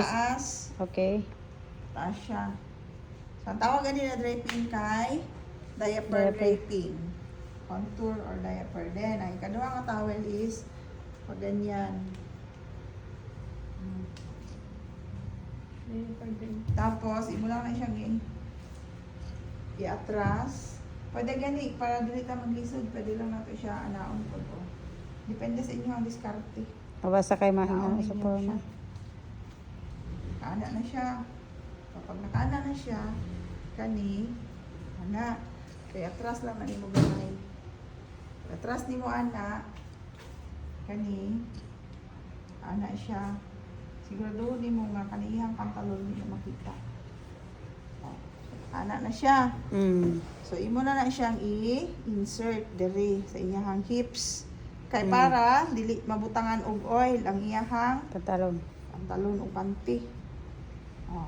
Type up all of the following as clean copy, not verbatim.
Taas. Okay. Taas siya. So, ang tawag nila draping kay diaper draping. Contour or diaper. Then, ang ikaduha nga towel is pag ganyan. Tapos, imo lang na siyang i-atras. Pwede gani, para dili ta maglisod, pwede lang nato siya anaon po. Depende sa inyo ang diskarte. Basta kay mahina Anaon sa ninyo forma. siya. Kaana na siya. Kapag nakaana na siya, kani, ana, kaya atras lang na mo gamay. Atras ni mo ana, kani, ana siya. Siguro ni mo nga kanihang pantalon niya makita. Ana na siya. So, imo na siyang i-insert diri sa iyahang hips. Kay para dili mabutangan og oil ang iyahang Pantalon. pantalon o panty. Oh.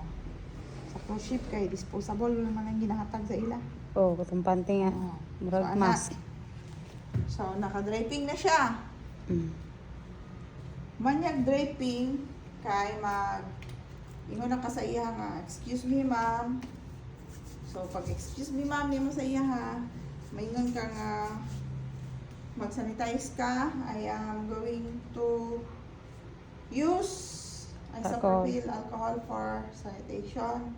Sa cruise ship kay disposable naman ang ginahatag sa ila. Oh, kutong panty nga. Oh. Murag ana. mask. So, naka-draping na siya. Manyag draping kay ingo na ka sa iya nga, excuse me ma'am. So, pag excuse me ma'am nimo sa iya ha, maingon ka nga mag-sanitize ka. I am going to use isopropyl alcohol for sanitation,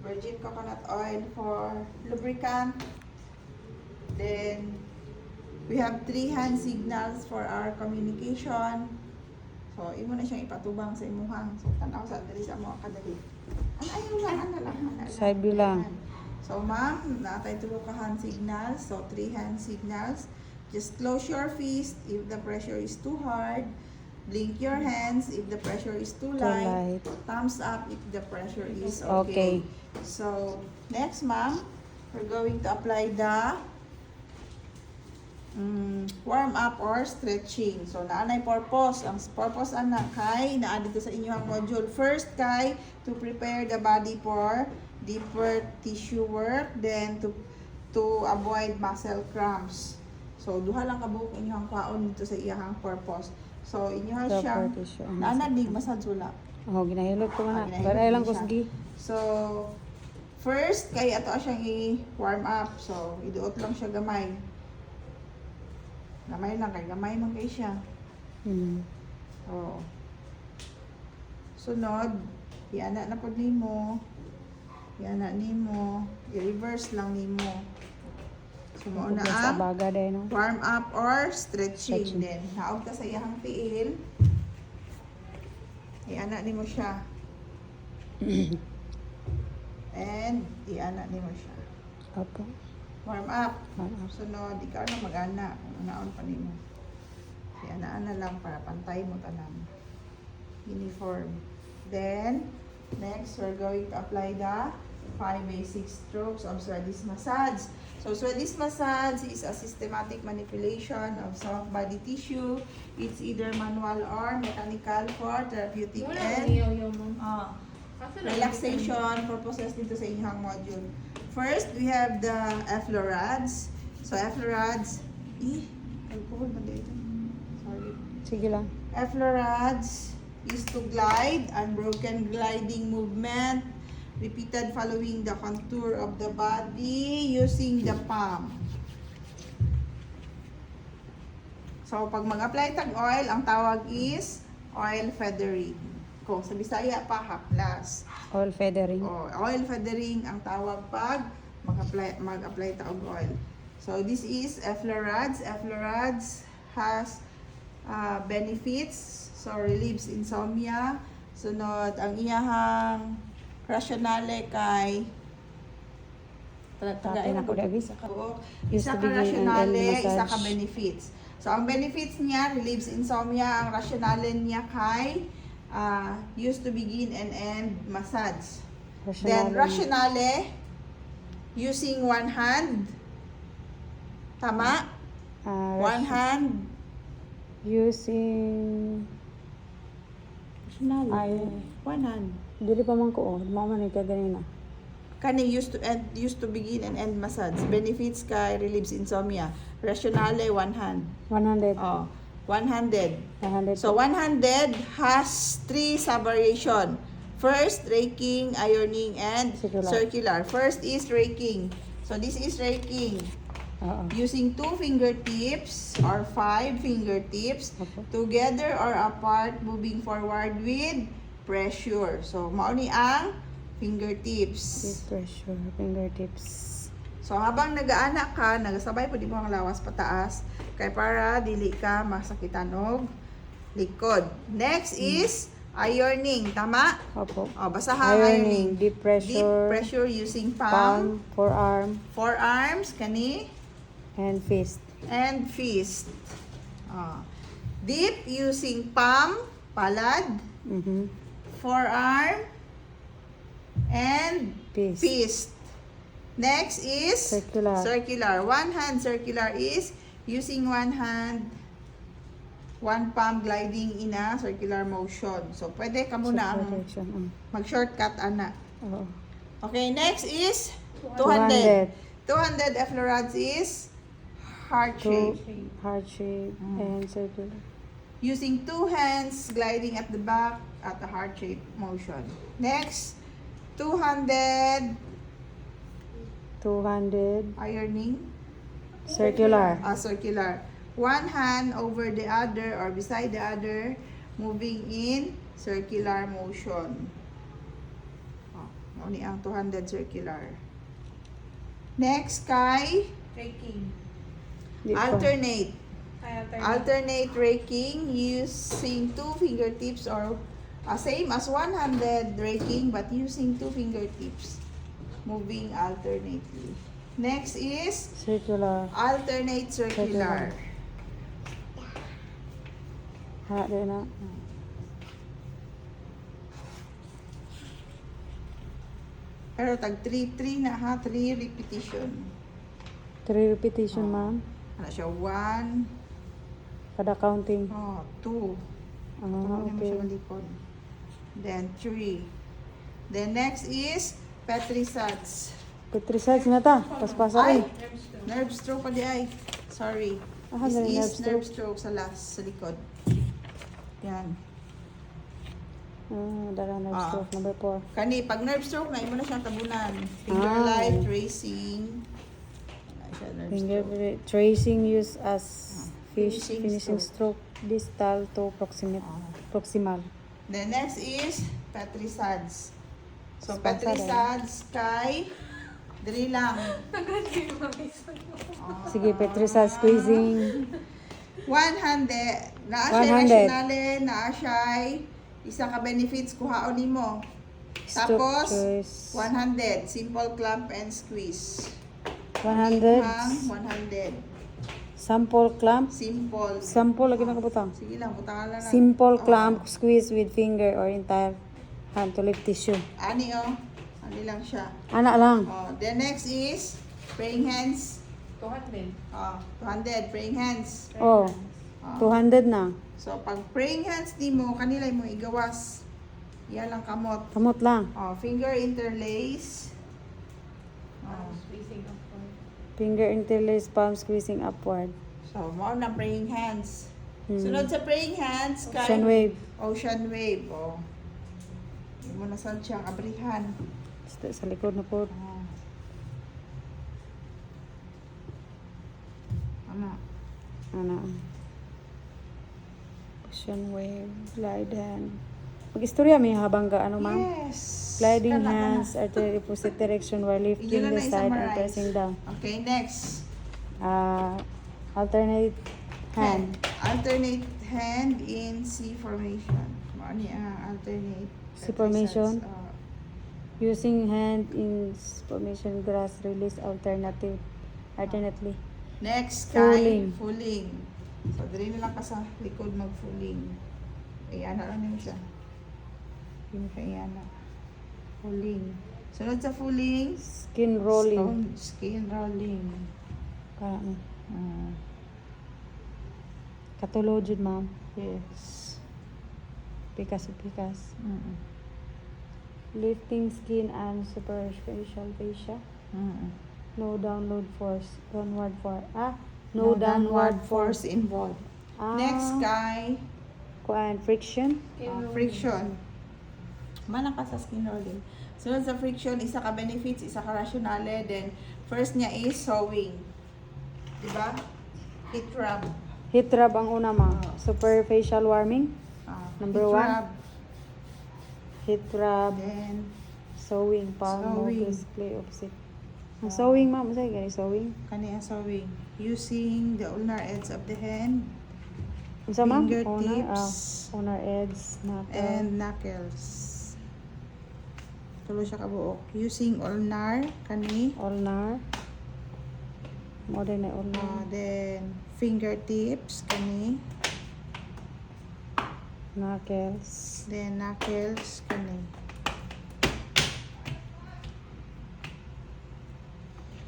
virgin coconut oil for lubricant. Then, we have 3 hand signals for our communication. So, imo na siyang ipatubang sa imuhang. So, tanaw sa diri sa mo kadali. Ayaw lang, ana lang. Side view lang. So, ma'am, natay tulo ka hand signals. So, 3 hand signals. Just close your fist if the pressure is too hard. Blink your hands if the pressure is too light. Thumbs up if the pressure is okay. So, next, ma'am, we're going to apply the warm up or stretching. So, naanay purpose. Ang purpose ana kay naa dito sa inyong module. First kay to prepare the body for deeper tissue work, then to avoid muscle cramps. So, duha lang kabuok inyong kwaon dito sa iyang purpose. So, inyo siyang naanadig masad sula. Oh, ginahilot ko na. Baray lang kusgi. So, first kay ato siyang i-warm up. So, iduot lang siya gamay. Gamay lang kay gamay man kay siya. Oh. Sunod, iana na pod nimo. Iana nimo, i-reverse lang nimo. So mo na ang warm up or stretching din. Naog ka sa iyang tiil. Iana nimo siya. And iana nimo siya. Opo. Warm up. Sunod, ikaw na mag-ana. Unaon pa nimo. Ana-ana lang para pantay mo tanan. Uniform. Then, next, we're going to apply the 5 basic strokes of Swedish massage. So, Swedish massage is a systematic manipulation of soft body tissue. It's either manual or mechanical for therapeutic and relaxation purposes dito sa inyong module. First, we have the effleurads. So, effleurads, alcohol ba dito? Sorry. Sige lang. Effleurads is to glide, unbroken gliding movement, repeated following the contour of the body using the palm. So, pag mag-apply tag oil, ang tawag is oil feathering. Kung sa Bisaya pa, haplas. Oil feathering. Oil feathering ang tawag pag mag-apply ta og oil. So, this is effleurads. Effleurads has benefits. So, relieves insomnia. Sunod, ang iyahang rationale kay isa ka rationale, isa ka benefits. So, ang benefits niya, relieves insomnia. Ang rationale niya kay used to begin and end massage. Then, rationale, using one hand. Tama? One hand. Using one hand. Dili pa man ko. Mao man ika ganina. Kani used to begin and end massage. Benefits kay relieves insomnia. Rationale, one hand. 100. 100. 100 So, 100 has 3 sub-variation. First, raking, ironing, and Circular. circular. First is raking. So, this is raking. Oo. Using 2 fingertips or 5 fingertips Opo. together or apart, moving forward with pressure. So, mauni ang fingertips. Deep pressure, fingertips. So, habang nag-aana ka, nagasabay po di mo ang lawas pataas, kay para dili ka masakitan og likod. Next is ironing, tama? Opo. O, basahan ironing. Deep pressure. Deep pressure using Palm, forearm, forearms, kani, and fist. and fist. Deep using palm, palad, Mhm. forearm, and Fist. fist. Next is Circular. circular. One hand circular is using one hand, one palm gliding in a circular motion. So, pwede ka muna ang Direction. mag-shortcut, ana. Oo. Okay, next is 200. 200. 200 effleurads is heart shape. Heart shape and circular. Using 2 hands gliding at the back at a heart shape motion. Next, 200 200. ironing. Circular. Circular. One hand over the other or beside the other, moving in circular motion. Muni ang 200 circular. Next, kay Raking. Di pa. alternate. Ay, Alternate raking using 2 fingertips or same as 100 raking but using 2 fingertips. Moving alternately. Next is Circular. alternate circular. Ha, di na. Pero tag 3 na ha, 3 repetition. 3 repetition, ma'am. Ano siya? 1, Kada counting. 2. Ah, Tuloy mo siya okay. malikod. Then 3. Then next is Petrisats. Petrisage na ta. Paspasa Ay! rin. Nerve stroke pa di ay. Sorry. Ah, This dali, is nerve nerve stroke sa last, sa likod. Yan. Dala nerve Ah. stroke number 4. Kani, pag nerve stroke na, imo na siyang tabunan. Finger Ah. light, tracing. Wala siya, nerve Finger stroke. tracing used as Finishing finishing stroke. Distal to proximal. The next is Petrisats. So, Sponsor, Petrisats kay diri lang. Sige, Petrisage squeezing. 100. Naa siya 100. rationale, naa siya isa ka benefits kuhaon nimo. Stroke Tapos, choice. 100. Simple clamp and squeeze. 100. Hang 100. Sample clamp. Simple. Sample lagi na kabutang. Sige lang, butangan lang. Simple Oo. clamp squeeze with finger or entire hand to lift tissue. Ani oh. Ani lang siya. Anak lang. The next is praying hands. 200. 200 praying hands. Oh, 200 na. So pag praying hands nimo kanila mo igawas. Yan lang kamot. Kamot lang. Finger interlace. Spacing upward. Finger interlace, palm squeezing upward. So mao na praying hands. Hmm. Sunod sa praying hands kay Ocean wave. Ocean wave. Hindi mo na saan siyang abrihan. Sa likod na po. Ano? Ano? Ocean wave, glide hand. Mag-istorya may habang ka, ano ma'am? Yes. Gliding Kana, kana. hands at the opposite direction while lifting Yun na the side and na-summarize. pressing down. Okay, next. Alternate hand. Alternate hand in C formation. Ano alternate. C formation? Exercise, Using hand in formation grass release alternately. next, Fulling. Fulling. So, dali na lang ka sa likod mag-fulling. Ayan na lang yun siya. Yun siya, ayan na. Fulling. Sunod sa fulling. Skin rolling. Skin rolling. Parang Ah, katulod yun ma'am. yes. Pikas. Mm-mm. Lifting skin and superficial fascia. Mm-mm. No downward force. No No downward force. involved. Next kay Kuan, friction. friction. Mana ka sa skin rolling. Sunod sa friction, isa ka benefits, isa ka rationale. Then, first niya is sewing. Diba? Heat rub. Heat rub ang una, ma'am. Superficial warming. Number Heat 1. rub. Heat rub. Then, Sewing. Palm Sewing. display opposite. Ang sewing, ma'am. Sa'yo gani sewing. kaniya sewing. Using the ulnar edge of the hand Unsa, ma'am? Fingertips. Owner edge. Knuckle. and knuckles. Tulo siya kabuok. Using ulnar, kani. Ulnar. Modern na ulnar. Then, fingertips, kani. Knuckles. Then, knuckles, kani.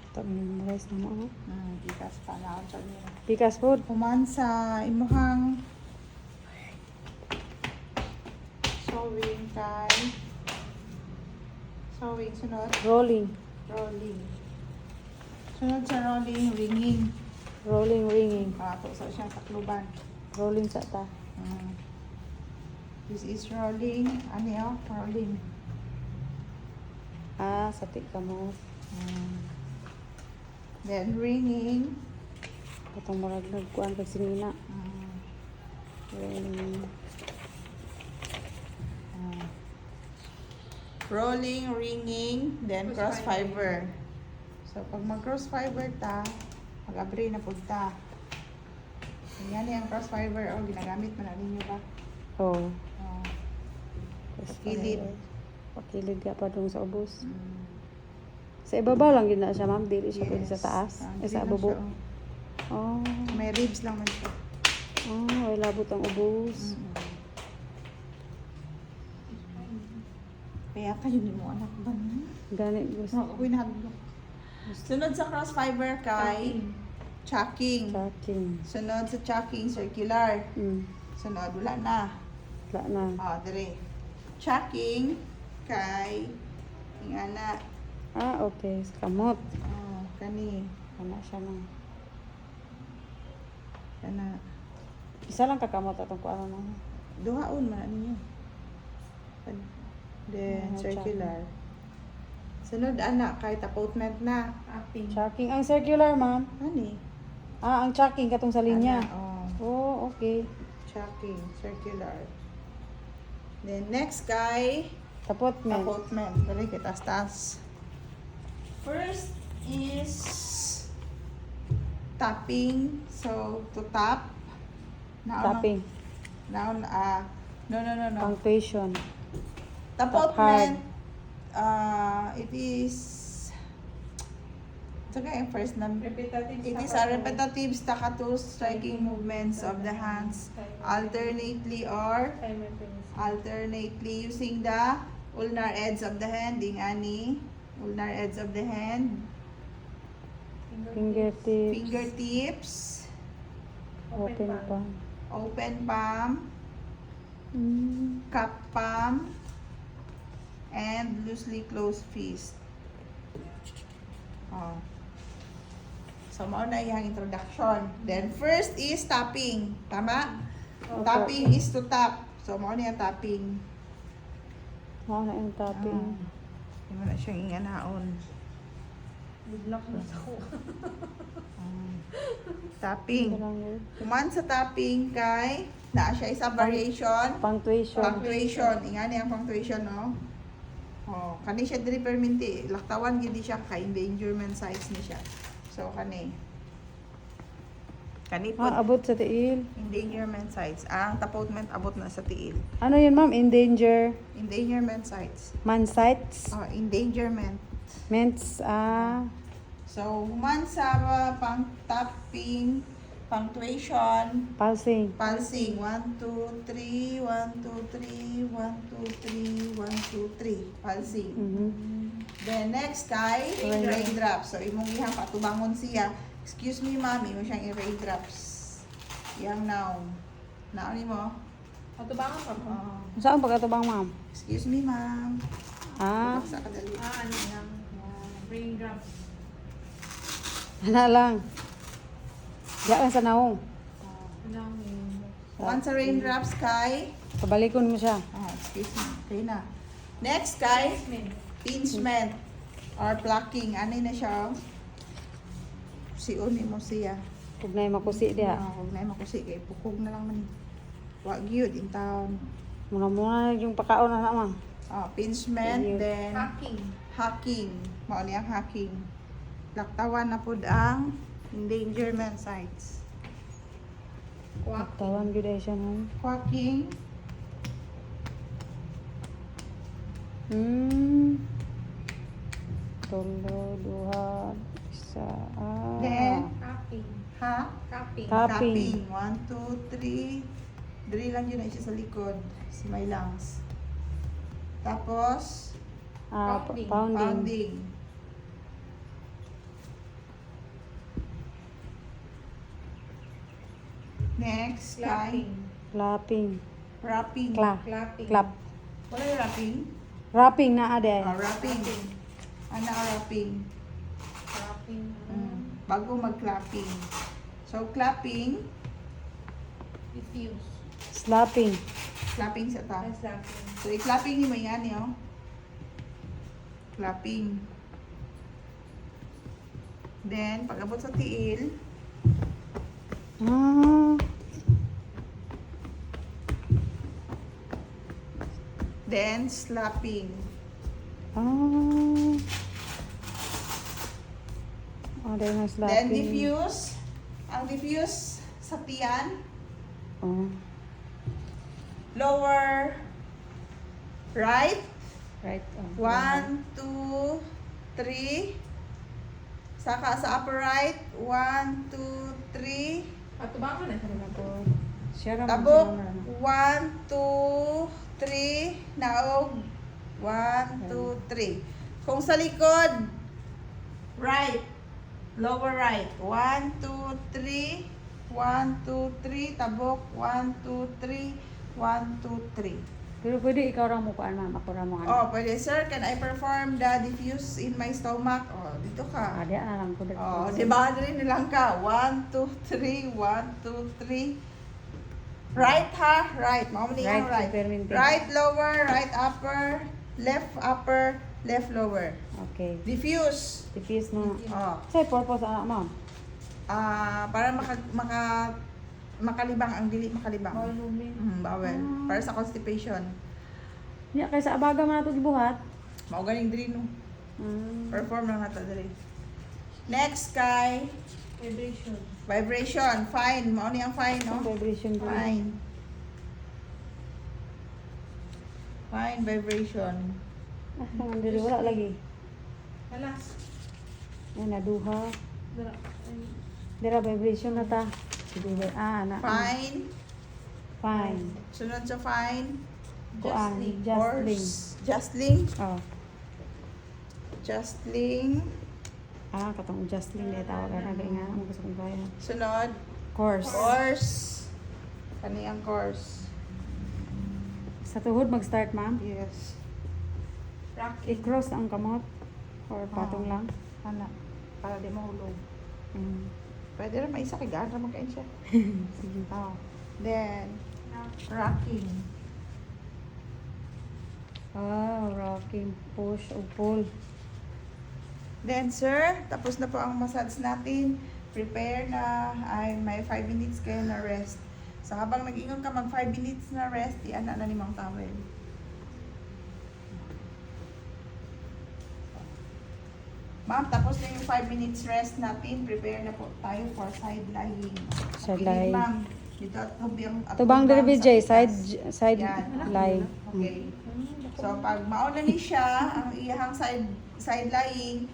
Ito, memorize na mo, no? Ikas pa na ako sa nila. Pikas food. Human sa imuhang sewing kay sewing, sunod Rolling. rolling. Sunod sa rolling, ringing. Rolling, ringing. Ito sa siyang takluban. Rolling sa ta. This is rolling. Ano yun? Rolling. Sa ka mo. Then ringing. Katong marag nagkuan kag sinina. Ringing. Rolling, ringing, then cross fiber. So, pag mag-cross fiber ta, mag-abri na po ta. Yan yung cross fiber. O, ginagamit mo na ninyo ba? Oh. Oh. Pakilid. Pakilid ka pa dun sa ubos. Mm. Sa ibabaw lang yun na siya, ma'am. Dili siya pwede Yes. sa taas. Ah, Sa hindi na bubok. siya, Oh. May ribs lang man siya. Oh, ay labot ang ubos. Kaya kayo ni mo anak ba na? Gani gusto. Ako'y nahadlok. Sunod sa cross fiber kay chocking. Tracking. Sunod sa chocking, circular. Mm. Sunod, wala na. Wala na. Dire. Chocking kay ingana. Okay. Sa kamot. Kani. Wala siya na. Kana. Isa lang kakamot atong kuano na. Duhaon man ninyo. Then, Ah, circular. Sunod, anak, kahit appointment na. Tracking. Ang circular, ma'am. Ani? Ang tracking katong sa linya. Oh, okay. Chocking, circular. Then, next kay Tapot, ma'am. appointment. Dali kita taas. First is tapping. So, to tap. Tapping. Noun, no. Punctuation. Tapotment, it is, saka yung first number. It is a repetitive staccato striking movements of the hands alternately using the ulnar edge of the hand, ingani, ulnar edge of the hand, Fingertips. fingertips, Open palm. open palm, cup palm, and loosely closed fist. So, mao na yung introduction. Then, first is tapping. Tama? Opo. Tapping is to tap. So, mao na yung tapping. Mao na yung tapping. Hindi mo na siyang inganaon. Tapping. Ito lang yun. Kuman sa tapping kay, na siya isa variation. Punctuation. Punctuation. Ingani ang punctuation, no? Kani siya diri perminti. Laktawan gidi siya kay endangerment size ni siya. So, kani. Kani po, Abot sa tiil. endangerment size. Ang tapotment abot na sa tiil. Ano yun, ma'am? Endanger. Endangerment size. Man sites. Endangerment. Ments, So, human sa pang-tapping, punctuation, pulsing. pulsing. 1, 2, 3, 1, 2, 3, 1, 2, 3, 1, 2, 3. Pulsing. Then, next kay raindrops. So, imong ihang patubangon siya. Excuse me, ma'am. Imo siyang i-raindrops. Yang noun. Noun ni mo? Patubangan pa po. Saan pagkatubang, ma'am? Excuse me, ma'am. Sa kadali. Ano yung raindrops. Ano lang. Diyan lang sa naong. Anong yun? Once sa raindrops, kay... Pabalikon mo siya. Excuse me. Okay na. Next, kay Jasmine. pinchment or plucking. Ano na siya? Siuni mo siya. Kung na makusi diha. Huwag na makusi. Kay pukog na lang man. Wag yun in town. Muna yung pakaon na naman. Pinchment, Ayun. then Hacking. hacking. Mao niyang hacking. Laktawan na pud ang endangerment sites. Quacking. Tawan gyud ay siya no. Quacking. Tolo, duha, isa. Then, Capping. ha? Capping. Cupping. 1, 2, 3. Dali lang yun na siya sa likod. Sa may lungs. Tapos, Pounding. Pounding. pounding. Next, Clapping. Clapping. wrapping. Clapping. Clap. Wala yung wrapping? Wrapping na ade. Wrapping. Ano ang wrapping? Clapping. Bago mag-clapping. So, clapping. Diffuse. Slapping. Clapping sa ta. Slapping. So, i-clapping ni mo yan, yo. Clapping. Then, pag abot sa tiil, Ah. then slapping. Ah. Dahil na slapping. Then diffuse. Ang diffuse sa tiyan, Oh. lower right. Right. 1, 2, 3. Saka sa upper right. 1, 2, 3. Atubangan na. Siya naman. Tabok. 1, 2, 3. Naog. 1, 2, 3. Kung sa likod, right. Lower right. 1, 2, 3. 1, 2, 3. Tabok. 1, 2, 3. 1, 2, 3. Pero pwede ikaw lang mo kuan ma'am. Ako lang mo Oh, pwede sir. Can I perform the diffuse in my stomach? Oh, dito ka. Diyan na lang ko. Oh, di ba rin nilang ka? 1, 2, 3. 1, 2, 3. Right ha? Right. Mamali ang right. Right. Right lower, right upper, left lower. Okay. Diffuse. Diffuse na. Oh. Say purpose anak ma'am. Para makalibang ang dili makalibang. Volume. Bawal. Para sa constipation. Nya kay sa abaga man ato gibuhat. Mao ganing diri no. Mm. Perform lang nato diri. Next kay Vibration. vibration. Fine. Mao ni ang fine no. Vibration ko. Fine. Fine vibration. Dili wala lagi. Alas. Yan na duha. Dara. Dira vibration na ta. Sige. Na. Fine. Fine. Sunod sa fine. Kuan. Justling. Justling. Justling. Oh. Justling. Katong Justling na tawag na nga mo gusto kong kaya. Sunod. Course. Course. Kani ang course. Sa tuhod mag-start ma'am. Yes. Rocking. I-cross ang kamot or patong lang. Ana. Para di mahulog. Mm. Pwede rin may isa kay gaan naman kain siya. Sige. Oh. Then, rocking. Rocking, push o pull. Then, sir, tapos na po ang massage natin. Prepare na. Ay, may 5 minutes kayo na rest. So, habang nag-ingon ka mag 5 minutes na rest, i-ana na limang towel. Ma'am, tapos na yung 5 minutes rest natin. Prepare na po tayo for side lying. Side Okay, lying. ma'am. Dito at tubang Tubang diri BJ, sa side Yan. lie. Okay. So, pag mauna ni siya, ang iyahang side lying,